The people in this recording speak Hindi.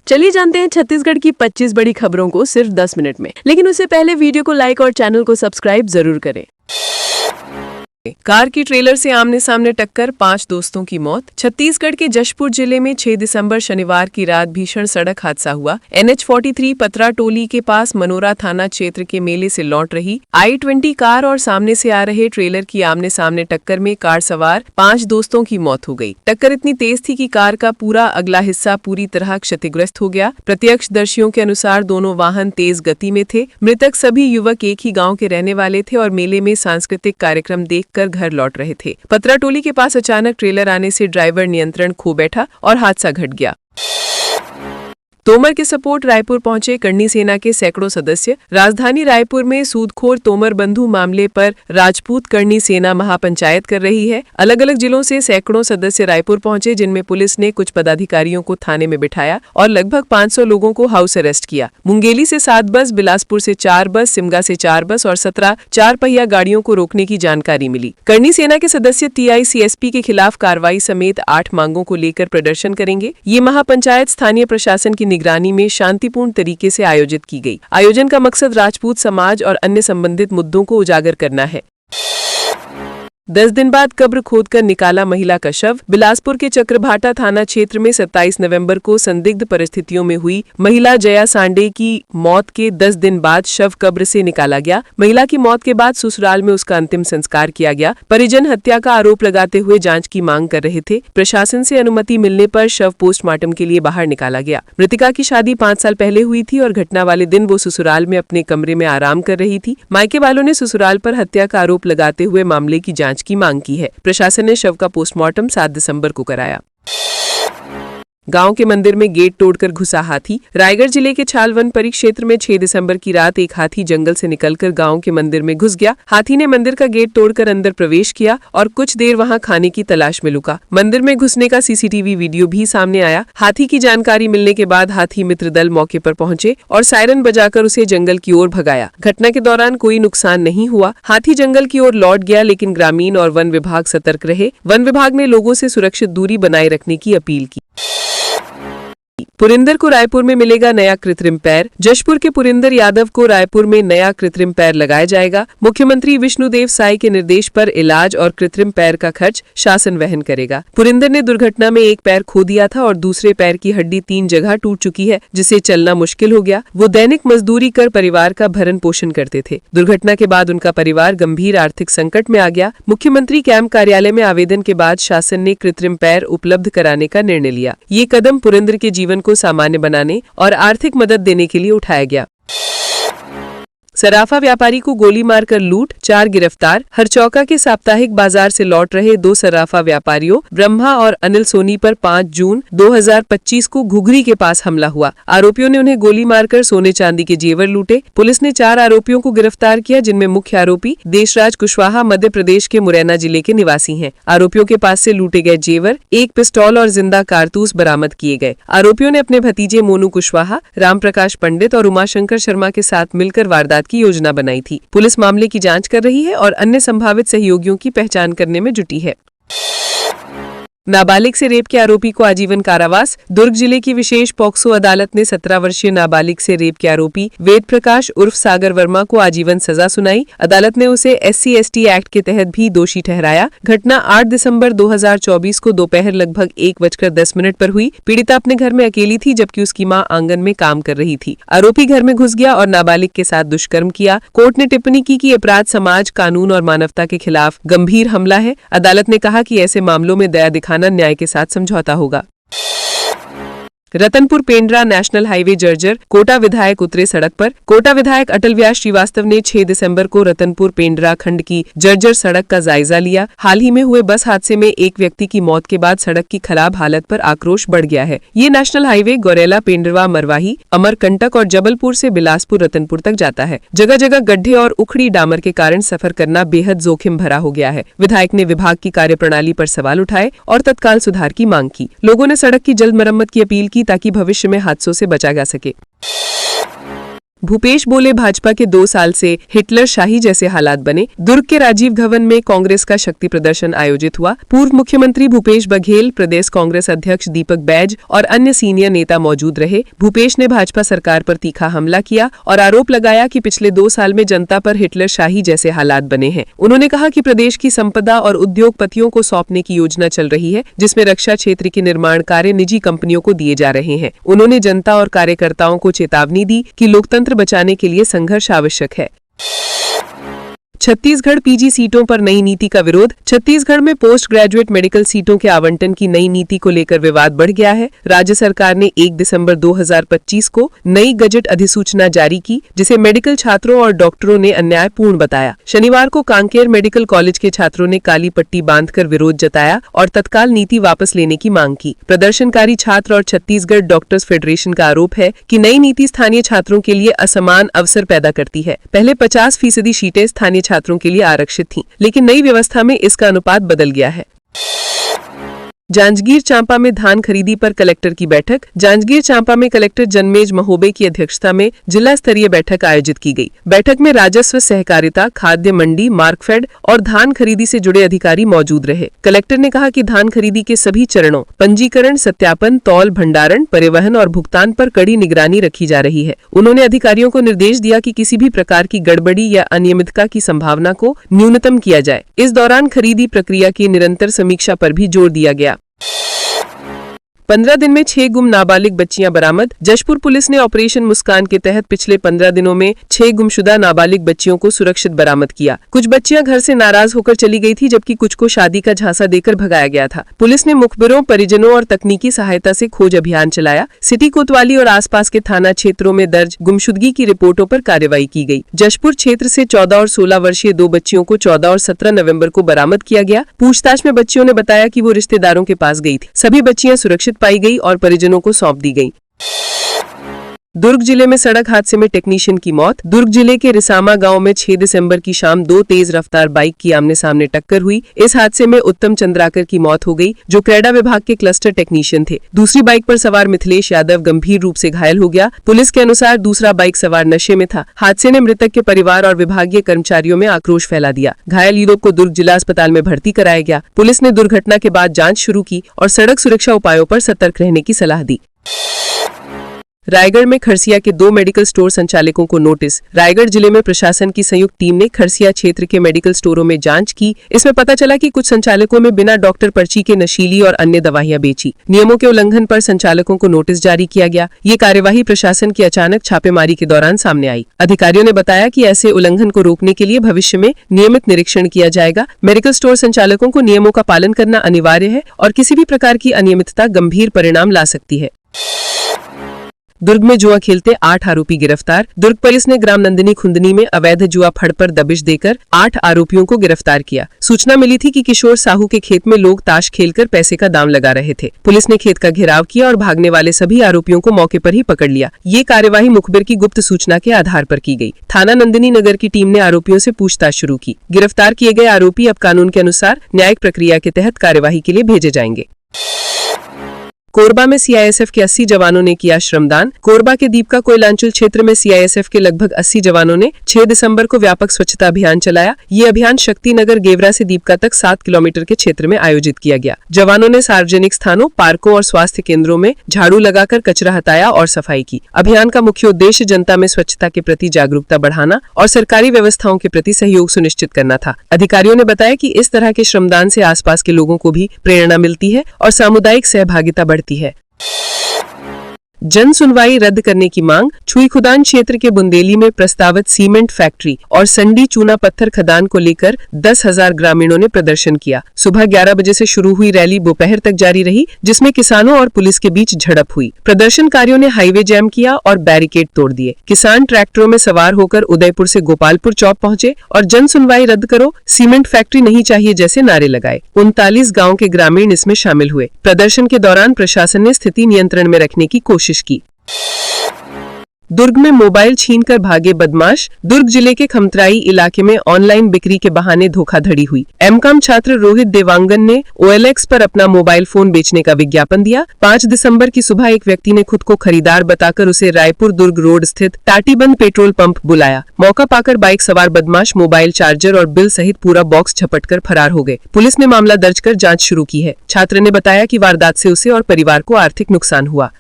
चलिए जानते हैं छत्तीसगढ़ की 25 बड़ी खबरों को सिर्फ 10 मिनट में। लेकिन उससे पहले वीडियो को लाइक और चैनल को सब्सक्राइब जरूर करें। कार की ट्रेलर से आमने सामने टक्कर, 5 दोस्तों की मौत। छत्तीसगढ़ के जशपुर जिले में 6 दिसंबर शनिवार की रात भीषण सड़क हादसा हुआ। NH43 पतराटोली के पास मनोरा थाना क्षेत्र के मेले से लौट रही I-20 कार और सामने से आ रहे ट्रेलर की आमने सामने टक्कर में कार सवार 5 दोस्तों की मौत हो गई। टक्कर इतनी तेज थी कि कार का पूरा अगला हिस्सा पूरी तरह क्षतिग्रस्त हो गया। प्रत्यक्षदर्शियों के अनुसार दोनों वाहन तेज गति में थे। मृतक सभी युवक एक ही गाँव के रहने वाले थे और मेले में सांस्कृतिक कार्यक्रम देख घर लौट रहे थे। पतराटोली के पास अचानक ट्रेलर आने से ड्राइवर नियंत्रण खो बैठा और हादसा घट गया। तोमर के सपोर्ट रायपुर पहुंचे करनी सेना के सैकड़ों सदस्य। राजधानी रायपुर में सूदखोर तोमर बंधु मामले पर राजपूत करनी सेना महापंचायत कर रही है। अलग अलग जिलों से सैकड़ों सदस्य रायपुर पहुंचे, जिनमें पुलिस ने कुछ पदाधिकारियों को थाने में बिठाया और लगभग 500 लोगों को हाउस अरेस्ट किया। मुंगेली से 7 बस, बिलासपुर से 4 बस, सिमगा से 4 बस और 17 4 पहिया गाड़ियों को रोकने की जानकारी मिली। करनी सेना के सदस्य TICSP के खिलाफ कार्रवाई समेत 8 मांगों को लेकर प्रदर्शन करेंगे। ये महापंचायत स्थानीय प्रशासन की निगरानी में शांतिपूर्ण तरीके से आयोजित की गई। आयोजन का मकसद राजपूत समाज और अन्य संबंधित मुद्दों को उजागर करना है। 10 दिन बाद कब्र खोदकर निकाला महिला का शव। बिलासपुर के चक्रभाटा थाना क्षेत्र में 27 नवंबर को संदिग्ध परिस्थितियों में हुई महिला जया सांडे की मौत के 10 दिन बाद शव कब्र से निकाला गया। महिला की मौत के बाद ससुराल में उसका अंतिम संस्कार किया गया। परिजन हत्या का आरोप लगाते हुए जांच की मांग कर रहे थे। प्रशासन से अनुमति मिलने पर शव पोस्टमार्टम के लिए बाहर निकाला गया। मृतिका की शादी 5 साल पहले हुई थी और घटना वाले दिन वो ससुराल में अपने कमरे में आराम कर रही थी। मायके वालों ने ससुराल पर हत्या का आरोप लगाते हुए मामले की जांच की मांग की है। प्रशासन ने शव का पोस्टमार्टम 7 दिसंबर को कराया। गांव के मंदिर में गेट तोड़कर घुसा हाथी। रायगढ़ जिले के छाल वन परिक्षेत्र में 6 दिसंबर की रात एक हाथी जंगल से निकलकर गांव के मंदिर में घुस गया। हाथी ने मंदिर का गेट तोड़कर अंदर प्रवेश किया और कुछ देर वहां खाने की तलाश में लुका। मंदिर में घुसने का CCTV वीडियो भी सामने आया। हाथी की जानकारी मिलने के बाद हाथी मित्र दल मौके पर पहुंचे और सायरन बजाकर उसे जंगल की ओर भगाया। घटना के दौरान कोई नुकसान नहीं हुआ। हाथी जंगल की ओर लौट गया, लेकिन ग्रामीण और वन विभाग सतर्क रहे। वन विभाग ने लोगों से सुरक्षित दूरी बनाए रखने की अपील की। पुरिंदर को रायपुर में मिलेगा नया कृत्रिम पैर। जशपुर के पुरिंदर यादव को रायपुर में नया कृत्रिम पैर लगाया जाएगा। मुख्यमंत्री विष्णुदेव साय के निर्देश पर इलाज और कृत्रिम पैर का खर्च शासन वहन करेगा। पुरिंदर ने दुर्घटना में एक पैर खो दिया था और दूसरे पैर की हड्डी 3 जगह टूट चुकी है, जिससे चलना मुश्किल हो गया। वो दैनिक मजदूरी कर परिवार का भरण पोषण करते थे। दुर्घटना के बाद उनका परिवार गंभीर आर्थिक संकट में आ गया। मुख्यमंत्री कैंप कार्यालय में आवेदन के बाद शासन ने कृत्रिम पैर उपलब्ध कराने का निर्णय लिया। ये कदम पुरिंदर के जीवन को सामान्य बनाने और आर्थिक मदद देने के लिए उठाया गया। सराफा व्यापारी को गोली मारकर लूट, 4 गिरफ्तार। हरचौका के साप्ताहिक बाजार से लौट रहे 2 सराफा व्यापारियों ब्रह्मा और अनिल सोनी पर 5 जून 2025 को घुघरी के पास हमला हुआ। आरोपियों ने उन्हें गोली मारकर सोने चांदी के जेवर लूटे। पुलिस ने 4 आरोपियों को गिरफ्तार किया, जिनमें मुख्य आरोपी देशराज कुशवाहा मध्य प्रदेश के मुरैना जिले के निवासी हैं। आरोपियों के पास से लूटे गए जेवर, 1 पिस्तौल और जिंदा कारतूस बरामद किए गए। आरोपियों ने अपने भतीजे मोनू कुशवाहा, राम प्रकाश पंडित और उमाशंकर शर्मा के साथ मिलकर वारदात की योजना बनाई थी। पुलिस मामले की जांच कर रही है और अन्य संभावित सहयोगियों की पहचान करने में जुटी है। नाबालिग से रेप के आरोपी को आजीवन कारावास। दुर्ग जिले की विशेष पॉक्सो अदालत ने 17 वर्षीय नाबालिग से रेप के आरोपी वेद प्रकाश उर्फ सागर वर्मा को आजीवन सजा सुनाई। अदालत ने उसे SC/ST एक्ट के तहत भी दोषी ठहराया। घटना 8 दिसंबर 2024 को दोपहर लगभग 1:10 पर हुई। पीड़िता अपने घर में अकेली थी, जबकि उसकी मां आंगन में काम कर रही थी। आरोपी घर में घुस गया और नाबालिग के साथ दुष्कर्म किया। कोर्ट ने टिप्पणी की कि अपराध समाज, कानून और मानवता के खिलाफ गंभीर हमला है। अदालत ने कहा कि ऐसे मामलों में दया दिखाना न्याय के साथ समझौता होगा। रतनपुर पेंड्रा नेशनल हाईवे जर्जर, कोटा विधायक उतरे सड़क पर। कोटा विधायक अटल व्यास श्रीवास्तव ने 6 दिसंबर को रतनपुर पेंड्रा खंड की जर्जर सड़क का जायजा लिया। हाल ही में हुए बस हादसे में एक व्यक्ति की मौत के बाद सड़क की खराब हालत पर आक्रोश बढ़ गया है। ये नेशनल हाईवे गौरेला, पेंड्रवा, मरवाही, अमरकंटक और जबलपुर से बिलासपुर रतनपुर तक जाता है। जगह जगह गड्ढे और उखड़ी डामर के कारण सफर करना बेहद जोखिम भरा हो गया है। विधायक ने विभाग की कार्यप्रणाली पर सवाल उठाए और तत्काल सुधार की मांग की। लोगों ने सड़क की जल्द मरम्मत की अपील की, ताकि भविष्य में हादसों से बचा जा सके। भूपेश बोले भाजपा के 2 साल से हिटलर शाही जैसे हालात बने। दुर्ग के राजीव भवन में कांग्रेस का शक्ति प्रदर्शन आयोजित हुआ। पूर्व मुख्यमंत्री भूपेश बघेल, प्रदेश कांग्रेस अध्यक्ष दीपक बैज और अन्य सीनियर नेता मौजूद रहे। भूपेश ने भाजपा सरकार पर तीखा हमला किया और आरोप लगाया कि पिछले 2 साल में जनता पर हिटलर शाही जैसे हालात बने हैं। उन्होंने कहा कि प्रदेश की संपदा और उद्योगपतियों को सौंपने की योजना चल रही है, जिसमें रक्षा क्षेत्र के निर्माण कार्य निजी कंपनियों को दिए जा रहे हैं। उन्होंने जनता और कार्यकर्ताओं को चेतावनी दी कि लोकतंत्र बचाने के लिए संघर्ष आवश्यक है। छत्तीसगढ़ पीजी सीटों पर नई नीति का विरोध। छत्तीसगढ़ में पोस्ट ग्रेजुएट मेडिकल सीटों के आवंटन की नई नीति को लेकर विवाद बढ़ गया है। राज्य सरकार ने 1 दिसंबर 2025 को नई गजट अधिसूचना जारी की, जिसे मेडिकल छात्रों और डॉक्टरों ने अन्यायपूर्ण बताया। शनिवार को कांकेर मेडिकल कॉलेज के छात्रों ने काली पट्टी बांधकर विरोध जताया और तत्काल नीति वापस लेने की मांग की। प्रदर्शनकारी छात्र और छत्तीसगढ़ डॉक्टर्स फेडरेशन का आरोप है कि नई नीति स्थानीय छात्रों के लिए असमान अवसर पैदा करती है। पहले 50% सीटें स्थानीय छात्रों के लिए आरक्षित थीं, लेकिन नई व्यवस्था में इसका अनुपात बदल गया है। जांजगीर चांपा में धान खरीदी पर कलेक्टर की बैठक। जांजगीर चांपा में कलेक्टर जन्मेज महोबे की अध्यक्षता में जिला स्तरीय बैठक आयोजित की गई। बैठक में राजस्व, सहकारिता, खाद्य मंडी, मार्कफेड और धान खरीदी से जुड़े अधिकारी मौजूद रहे। कलेक्टर ने कहा कि धान खरीदी के सभी चरणों पंजीकरण, सत्यापन, तौल, भंडारण, परिवहन और भुगतान पर कड़ी निगरानी रखी जा रही है। उन्होंने अधिकारियों को निर्देश दिया कि किसी भी प्रकार की गड़बड़ी या अनियमितता की संभावना को न्यूनतम किया जाए। इस दौरान खरीदी प्रक्रिया की निरंतर समीक्षा पर भी जोर दिया गया। 15 दिन में 6 गुम नाबालिग बच्चियां बरामद। जशपुर पुलिस ने ऑपरेशन मुस्कान के तहत पिछले 15 दिनों में 6 गुमशुदा नाबालिग बच्चियों को सुरक्षित बरामद किया। कुछ बच्चियां घर से नाराज होकर चली गई थी, जबकि कुछ को शादी का झांसा देकर भगाया गया था। पुलिस ने मुखबिरों, परिजनों और तकनीकी सहायता से खोज अभियान चलाया। सिटी कोतवाली और आसपास के थाना क्षेत्रों में दर्ज गुमशुदगी की रिपोर्टों पर कार्रवाई की गई। जशपुर क्षेत्र से 14 और 16 वर्षीय 2 बच्चियों को 14 और 17 नवम्बर को बरामद किया गया। पूछताछ में बच्चियों ने बताया कि वो रिश्तेदारों के पास गई थी। सभी बच्चियां सुरक्षित पाई गई और परिजनों को सौंप दी गई। दुर्ग जिले में सड़क हादसे में टेक्नीशियन की मौत। दुर्ग जिले के रिसामा गांव में 6 दिसंबर की शाम 2 तेज रफ्तार बाइक की आमने सामने टक्कर हुई। इस हादसे में उत्तम चंद्राकर की मौत हो गई, जो क्रेडा विभाग के क्लस्टर टेक्नीशियन थे। दूसरी बाइक पर सवार मिथिलेश यादव गंभीर रूप से घायल हो गया। पुलिस के अनुसार दूसरा बाइक सवार नशे में था। हादसे ने मृतक के परिवार और विभागीय कर्मचारियों में आक्रोश फैला दिया। घायल युवक को दुर्ग जिला अस्पताल में भर्ती कराया गया। पुलिस ने दुर्घटना के बाद जाँच शुरू की और सड़क सुरक्षा उपायों पर सतर्क रहने की सलाह दी। रायगढ़ में खरसिया के 2 मेडिकल स्टोर संचालकों को नोटिस। रायगढ़ जिले में प्रशासन की संयुक्त टीम ने खरसिया क्षेत्र के मेडिकल स्टोरों में जांच की। इसमें पता चला कि कुछ संचालकों में बिना डॉक्टर पर्ची के नशीली और अन्य दवाइयां बेची। नियमों के उल्लंघन पर संचालकों को नोटिस जारी किया गया। ये कार्यवाही प्रशासन की अचानक छापेमारी के दौरान सामने आई। अधिकारियों ने बताया कि ऐसे उल्लंघन को रोकने के लिए भविष्य में नियमित निरीक्षण किया जाएगा। मेडिकल स्टोर संचालकों को नियमों का पालन करना अनिवार्य है और किसी भी प्रकार की अनियमितता गंभीर परिणाम ला सकती है। दुर्ग में जुआ खेलते 8 आरोपी गिरफ्तार। दुर्ग पुलिस ने ग्राम नंदिनी खुंदनी में अवैध जुआ फड़ पर दबिश देकर 8 आरोपियों को गिरफ्तार किया। सूचना मिली थी कि किशोर साहू के खेत में लोग ताश खेलकर पैसे का दाम लगा रहे थे। पुलिस ने खेत का घेराव किया और भागने वाले सभी आरोपियों को मौके पर ही पकड़ लिया। ये कार्यवाही मुखबिर की गुप्त सूचना के आधार पर की गई। थाना नंदिनी नगर की टीम ने आरोपियों से पूछताछ शुरू की। गिरफ्तार किए गए आरोपी अब कानून के अनुसार न्यायिक प्रक्रिया के तहत कार्यवाही के लिए भेजे जाएंगे। कोरबा में सीआईएसएफ के 80 जवानों ने किया श्रमदान। कोरबा के दीपका कोयलांचल क्षेत्र में सीआईएसएफ के लगभग 80 जवानों ने 6 दिसंबर को व्यापक स्वच्छता अभियान चलाया। ये अभियान शक्ति नगर गेवरा से दीपका तक 7 किलोमीटर के क्षेत्र में आयोजित किया गया। जवानों ने सार्वजनिक स्थानों, पार्कों और स्वास्थ्य केंद्रों में झाड़ू लगाकर कचरा हटाया और सफाई की। अभियान का मुख्य उद्देश्य जनता में स्वच्छता के प्रति जागरूकता बढ़ाना और सरकारी व्यवस्थाओं के प्रति सहयोग सुनिश्चित करना था। अधिकारियों ने बताया कि इस तरह के श्रमदान से आसपास के लोगों को भी प्रेरणा मिलती है और सामुदायिक सहभागिता बढ़ती है। जन सुनवाई रद्द करने की मांग। छुईखुदान क्षेत्र के बुंदेली में प्रस्तावित सीमेंट फैक्ट्री और संडी चूना पत्थर खदान को लेकर 10,000 ग्रामीणों ने प्रदर्शन किया। सुबह 11 बजे से शुरू हुई रैली दोपहर तक जारी रही, जिसमें किसानों और पुलिस के बीच झड़प हुई। प्रदर्शनकारियों ने हाईवे जैम किया और बैरिकेड तोड़ दिए। किसान ट्रैक्टरों में सवार होकर उदयपुर से गोपालपुर चौक पहुंचे और जन सुनवाई रद्द करो, सीमेंट फैक्ट्री नहीं चाहिए जैसे नारे लगाए। 39 गाँव के ग्रामीण इसमें शामिल हुए। प्रदर्शन के दौरान प्रशासन ने स्थिति नियंत्रण में रखने की कोशिश की। दुर्ग में मोबाइल छीनकर भागे बदमाश। दुर्ग जिले के खमतराई इलाके में ऑनलाइन बिक्री के बहाने धोखाधड़ी हुई। एमकॉम छात्र रोहित देवांगन ने OLX पर अपना मोबाइल फोन बेचने का विज्ञापन दिया। 5 दिसंबर की सुबह एक व्यक्ति ने खुद को खरीदार बताकर उसे रायपुर दुर्ग रोड स्थित टाटीबंद पेट्रोल पंप बुलाया। मौका पाकर बाइक सवार बदमाश मोबाइल चार्जर और बिल सहित पूरा बॉक्स झपटकर फरार हो गए। पुलिस ने मामला दर्ज कर जांच शुरू की है। छात्र ने बताया कि वारदात से उसे और परिवार को आर्थिक नुकसान हुआ।